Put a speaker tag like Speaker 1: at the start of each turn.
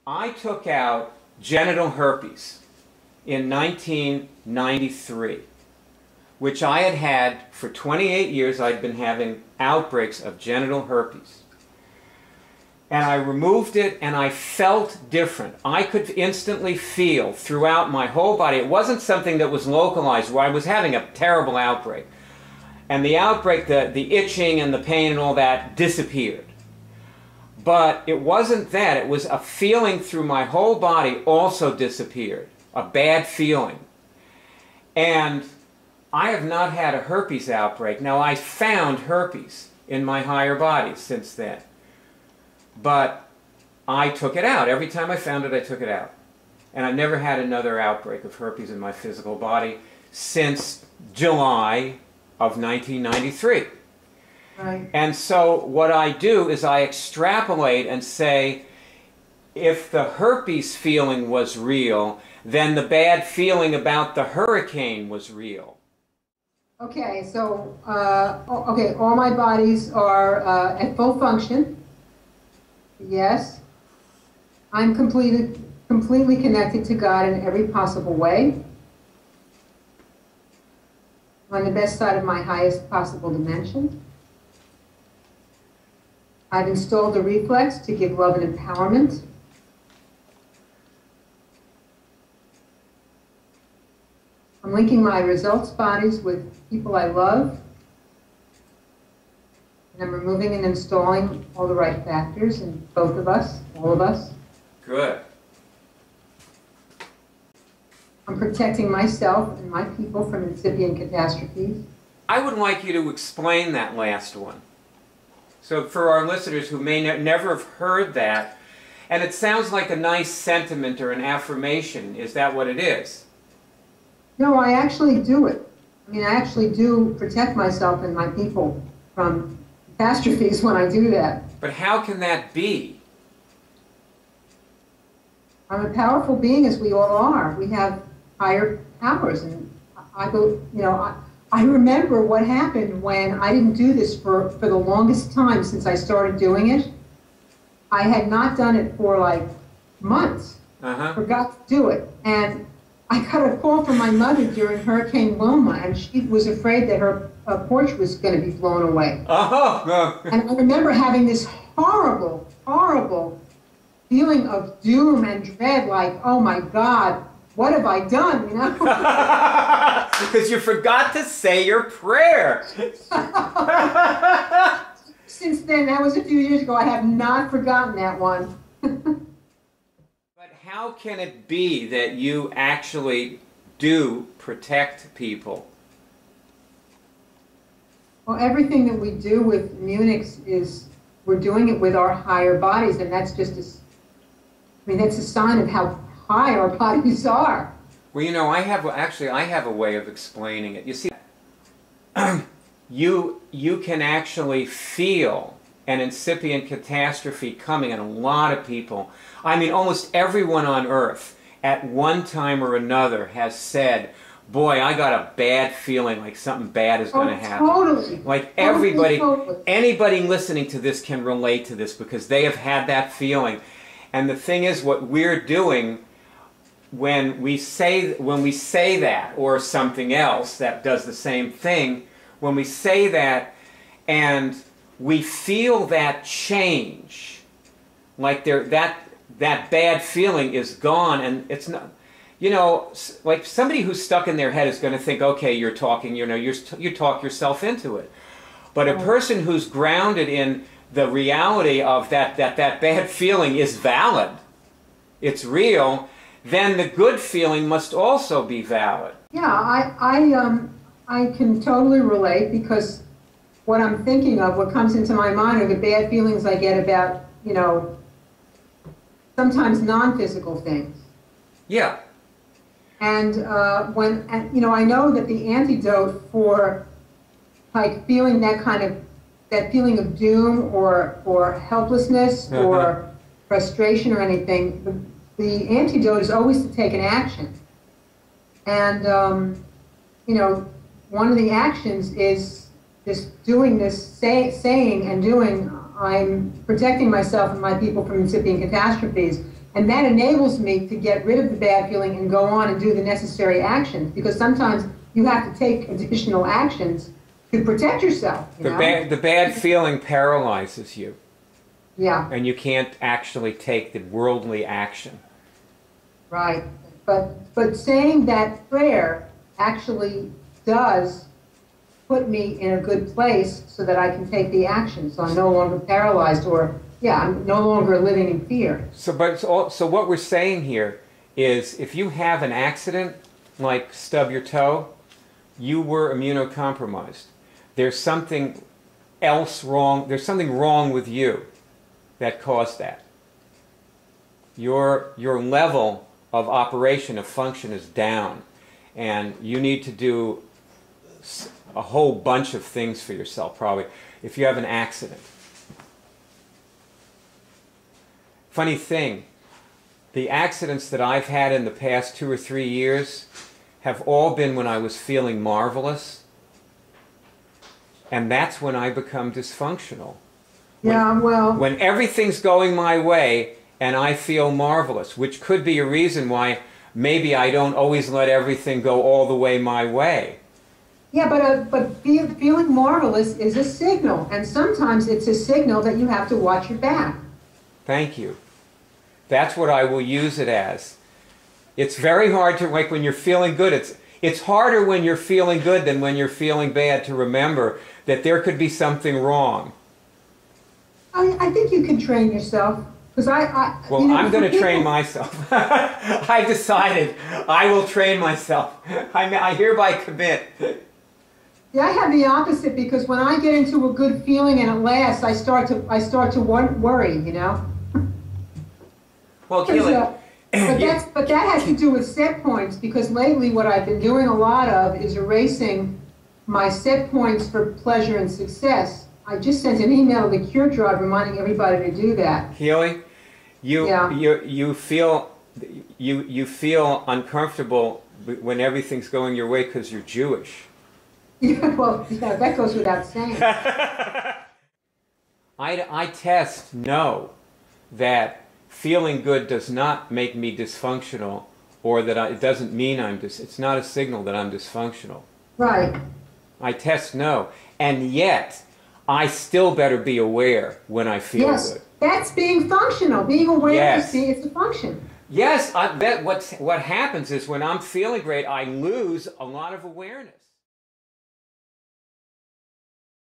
Speaker 1: I took out genital herpes in 1993, which I had had for 28 years. I'd been having outbreaks of genital herpes. And I removed it and I felt different. I could instantly feel throughout my whole body. It wasn't something that was localized where I was having a terrible outbreak. And the outbreak, the itching and the pain and all that disappeared. But it wasn't that. It was a feeling through my whole body also disappeared. A bad feeling. And I have not had a herpes outbreak. Now, I found herpes in my higher body since then. But I took it out. Every time I found it, I took it out. And I've never had another outbreak of herpes in my physical body since July of 1993.
Speaker 2: Right.
Speaker 1: And so what I do is I extrapolate and say, if the herpes feeling was real, then the bad feeling about the hurricane was real.
Speaker 2: Okay, so, okay, all my bodies are at full function. Yes. I'm completely connected to God in every possible way. I'm on the best side of my highest possible dimension. I've installed a reflex to give love and empowerment. I'm linking my results bodies with people I love. And I'm removing and installing all the right factors in both of us, all of us.
Speaker 1: Good.
Speaker 2: I'm protecting myself and my people from incipient catastrophes.
Speaker 1: I would like you to explain that last one. So for our listeners who may never have heard that, and it sounds like a nice sentiment or an affirmation, is that what it is?
Speaker 2: No, I actually do it. I mean, I actually do protect myself and my people from catastrophes when I do that.
Speaker 1: But how can that be?
Speaker 2: I'm a powerful being, as we all are. We have higher powers, and I remember what happened when I didn't do this for the longest time since I started doing it. I had not done it for like months. Forgot to do it, and I got a call from my mother during Hurricane Wilma, and she was afraid that her porch was going to be blown away.
Speaker 1: Oh.
Speaker 2: And I remember having this horrible, horrible feeling of doom and dread, like, oh my God, what have I done, you know?
Speaker 1: Because you forgot to say your prayer.
Speaker 2: Since then, that was a few years ago, I have not forgotten that one.
Speaker 1: But how can it be that you actually do protect people?
Speaker 2: Well, everything that we do with Immunix is, we're doing it with our higher bodies, and that's just that's a sign of how high our bodies are.
Speaker 1: Well, you know, I have a way of explaining it. You see, you can actually feel an incipient catastrophe coming in a lot of people. I mean, almost everyone on Earth at one time or another has said, boy, I got a bad feeling like something bad is going to happen.
Speaker 2: Totally.
Speaker 1: Like everybody,
Speaker 2: Totally.
Speaker 1: anybody listening to this can relate to this because they have had that feeling. And the thing is, what we're doing when we say that, or something else that does the same thing, when we say that and we feel that change, like that bad feeling is gone, and it's not, you know, like somebody who's stuck in their head is going to think, okay, you're talking, you know, you talk yourself into it. But a person who's grounded in the reality of that bad feeling is valid, it's real, then the good feeling must also be valid.
Speaker 2: Yeah, I can totally relate, because what I'm thinking of, what comes into my mind, are the bad feelings I get about, you know, sometimes non-physical things.
Speaker 1: Yeah.
Speaker 2: And you know, I know that the antidote for like feeling that feeling of doom or helplessness or frustration or anything, the antidote is always to take an action. And you know, one of the actions is just doing this, saying and doing, I'm protecting myself and my people from incipient catastrophes. And that enables me to get rid of the bad feeling and go on and do the necessary actions, because sometimes you have to take additional actions to protect yourself. You know?
Speaker 1: The bad feeling paralyzes you.
Speaker 2: Yeah.
Speaker 1: And you can't actually take the worldly action.
Speaker 2: Right. But saying that prayer actually does put me in a good place so that I can take the action. So I'm no longer paralyzed, or, yeah, I'm no longer living in fear.
Speaker 1: So what we're saying here is, if you have an accident, like stub your toe, you were immunocompromised. There's something else wrong. There's something wrong with you that caused that. Your level of operation, of function, is down, and you need to do a whole bunch of things for yourself, probably, if you have an accident. Funny thing, the accidents that I've had in the past 2 or 3 years have all been when I was feeling marvelous, and that's when I become dysfunctional.
Speaker 2: Yeah, well...
Speaker 1: When everything's going my way and I feel marvelous, which could be a reason why maybe I don't always let everything go all the way my way.
Speaker 2: Yeah, but feeling marvelous is a signal, and sometimes it's a signal that you have to watch your back.
Speaker 1: Thank you. That's what I will use it as. It's very hard to, like when you're feeling good, it's harder when you're feeling good than when you're feeling bad to remember that there could be something wrong.
Speaker 2: I think you can train yourself.
Speaker 1: Well, you know, I'm going to train myself. I've decided I will train myself. I hereby commit.
Speaker 2: Yeah, I have the opposite, because when I get into a good feeling and it lasts, I start to worry, you know.
Speaker 1: Well, Keely,
Speaker 2: but that has to do with set points, because lately what I've been doing a lot of is erasing my set points for pleasure and success. I just sent an email to the Cure Drive reminding everybody to do that.
Speaker 1: Keely, you feel uncomfortable when everything's going your way because you're Jewish.
Speaker 2: Yeah, well, yeah, that goes without saying.
Speaker 1: I test know that feeling good does not make me dysfunctional, or that it doesn't mean it's not a signal that I'm dysfunctional.
Speaker 2: Right.
Speaker 1: I test no, and yet I still better be aware when I feel good.
Speaker 2: That's being functional. Being aware is a function.
Speaker 1: Yes, I bet what happens is when I'm feeling great, I lose a lot of awareness.